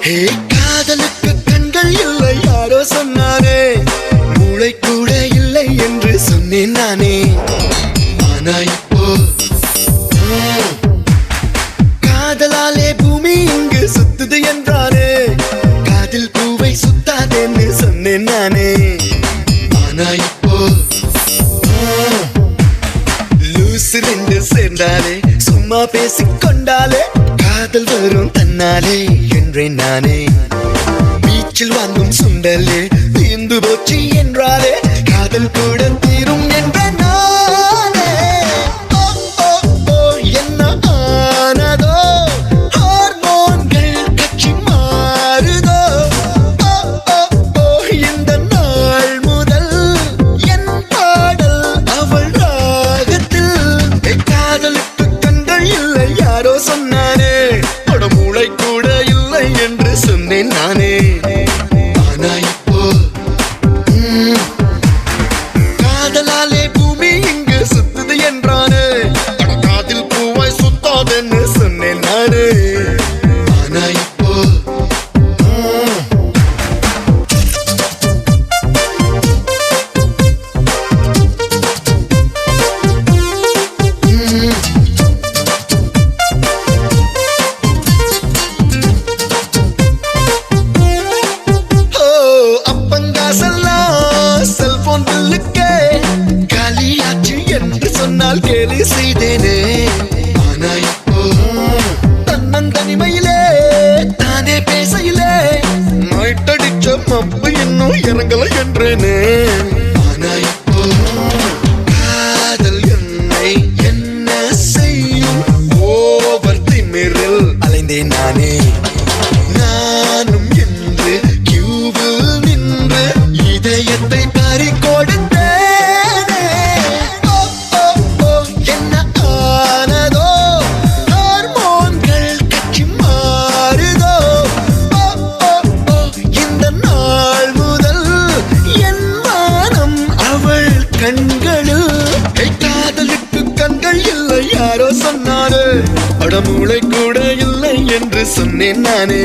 ஹே காதலுக்கு கண்கள் இல்லை யாரோ சொன்னாரே, மூளை கூட இல்லை என்று சொன்னேன் நானே. ஆனா இப்போ காதலாலே பூமி இங்கு சுத்துது என்றாரே, காதில் பூவை சுத்தாதேன்னு சொன்னேன் நானே. ஆனா இப்போ லூசு ரெண்டு சேர்ந்தாலே, சும்மா பேசிக்கொண்டாலே காதல் வரும் தன்னாலே என்றேன் நானே. பீச்சில் வாங்கும் சுண்டலே தீர்ந்து போச்சு என்றாலே, காதல் கூட தீரும் என்ற நானே. ஓ ஓ ஓ என்ன ஆனதோ, ஹார்மோன்கள் கட்சி மாறுதோ. ஓ ஓ ஓ இந்த நாள் முதல் என் பாடல் அவள் ராகத்தில். காதலுக்கு கண்கள் இல்லை யாரோ சொன்னாரே, மூளை கூட இல்லை என்று சொன்னேன் நானே. ஆனா இப்போ காதலாலே பூமி இங்கு சுத்துது என்றானே, காதில் பூவாய் சுத்தாதென்னு சொன்னேன் நானே. ஆனா இப்போ செல்போன் பில்லுக்கே காலியாச்சு என்று சொன்னால் கேலி செய்தேனே. ஆனா இப்போ தன்னந்தனிமையிலே தானே பேசையிலே நைட்டடிச்ச மப்பு இன்னும் இறங்கல என்றேனே. ஆனா இப்போ காதல் என்னை என்ன செய்யும், ஓவர் திமிரில் அலைந்தேன் நானே. நானும் என்று கியூவில் நின்று இதயத்தை பறி கொடுத்தேனே. ஓ ஓ ஓ என்ன ஆனதோ, ஹார்மோன்கள் கட்சி மாறுதோ. ஓ ஓ ஓ இந்த நாள் முதல் என் வானம் அவள் கண்களில். காதலுக்கு கண்கள் இல்லை யாரோ சொன்னாரே, அடமூளை கூட இல்லை என்று சொன்னேன் நானே.